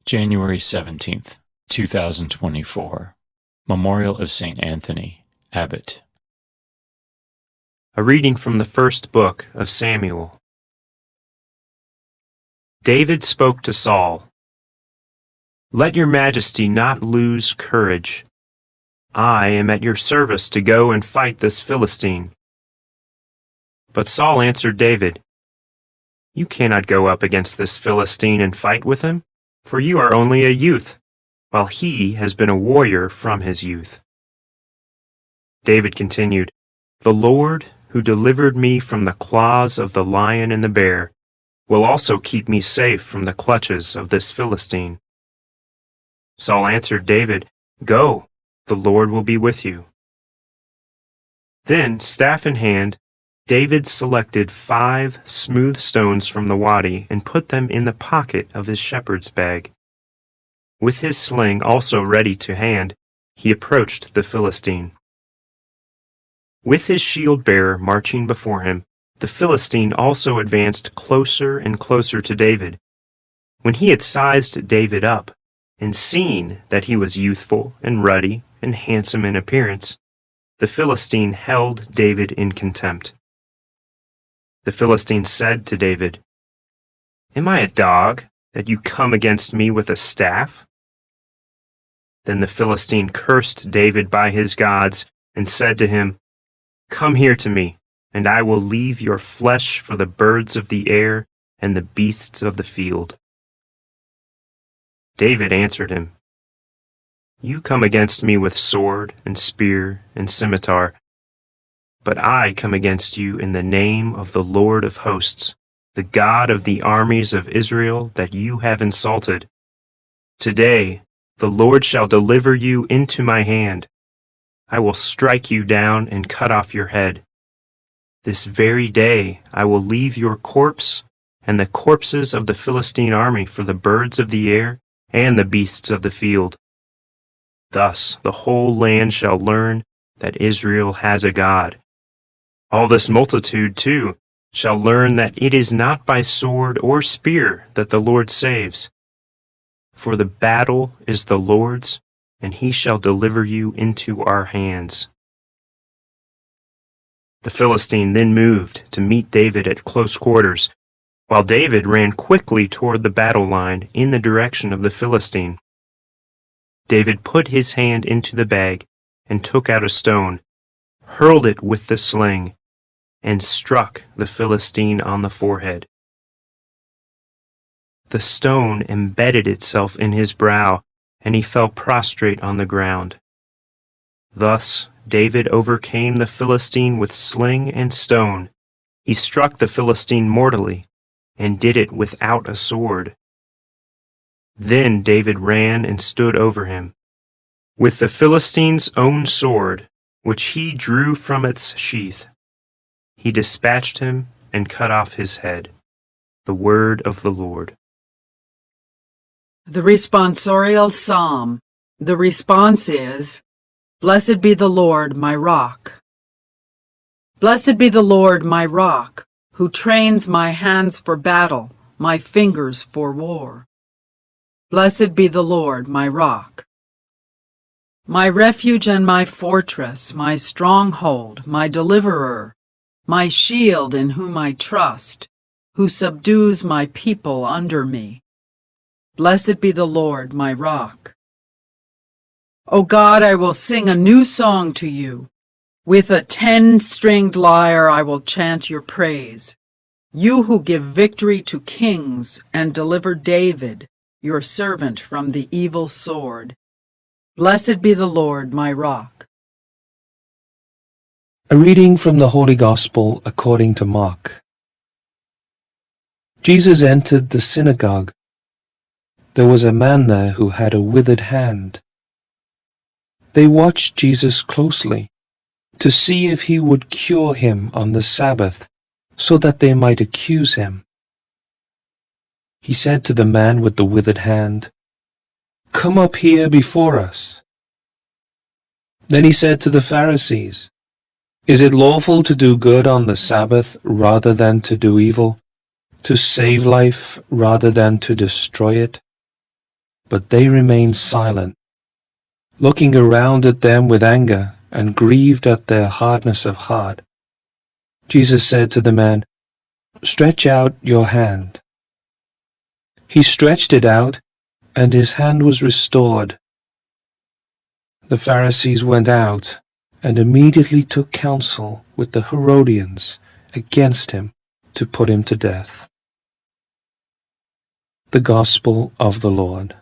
January 17th, 2024. Memorial of St. Anthony, Abbot. A reading from the first book of Samuel. David spoke to Saul, "Let your majesty not lose courage. I am at your service to go and fight this Philistine." But Saul answered David, "You cannot go up against this Philistine and fight with him, for you are only a youth, while he has been a warrior from his youth." David continued, "The Lord, who delivered me from the claws of the lion and the bear, will also keep me safe from the clutches of this Philistine." Saul answered David, "Go, the Lord will be with you." Then, staff in hand, David selected 5 smooth stones from the wadi and put them in the pocket of his shepherd's bag. With his sling also ready to hand, he approached the Philistine. With his shield-bearer marching before him, the Philistine also advanced closer and closer to David. When he had sized David up, and seen that he was youthful and ruddy and handsome in appearance, the Philistine held David in contempt. The Philistine said to David, "Am I a dog, that you come against me with a staff?" Then the Philistine cursed David by his gods, and said to him, "Come here to me, and I will leave your flesh for the birds of the air and the beasts of the field." David answered him, "You come against me with sword and spear and scimitar, but I come against you in the name of the Lord of hosts, the God of the armies of Israel that you have insulted. Today the Lord shall deliver you into my hand. I will strike you down and cut off your head. This very day I will leave your corpse and the corpses of the Philistine army for the birds of the air and the beasts of the field. Thus the whole land shall learn that Israel has a God. All this multitude, too, shall learn that it is not by sword or spear that the Lord saves. For the battle is the Lord's, and he shall deliver you into our hands." The Philistine then moved to meet David at close quarters, while David ran quickly toward the battle line in the direction of the Philistine. David put his hand into the bag and took out a stone, hurled it with the sling, and struck the Philistine on the forehead. The stone embedded itself in his brow, and he fell prostrate on the ground. Thus David overcame the Philistine with sling and stone. He struck the Philistine mortally, and did it without a sword. Then David ran and stood over him. With the Philistine's own sword, which he drew from its sheath, he dispatched him and cut off his head. The word of the Lord. The responsorial psalm. The response is, "Blessed be the Lord, my rock." Blessed be the Lord, my rock, who trains my hands for battle, my fingers for war. Blessed be the Lord, my rock. My refuge and my fortress, my stronghold, my deliverer, my shield in whom I trust, who subdues my people under me. Blessed be the Lord, my rock. O God, I will sing a new song to you. With a 10-stringed lyre I will chant your praise. You who give victory to kings and deliver David, your servant, from the evil sword. Blessed be the Lord, my rock. A reading from the Holy Gospel according to Mark. Jesus entered the synagogue. There was a man there who had a withered hand. They watched Jesus closely to see if he would cure him on the Sabbath, so that they might accuse him. He said to the man with the withered hand, "Come up here before us." Then he said to the Pharisees, "Is it lawful to do good on the Sabbath rather than to do evil, to save life rather than to destroy it?" But they remained silent, looking around at them with anger and grieved at their hardness of heart. Jesus said to the man, "Stretch out your hand." He stretched it out, and his hand was restored. The Pharisees went out and immediately took counsel with the Herodians against him to put him to death. The Gospel of the Lord.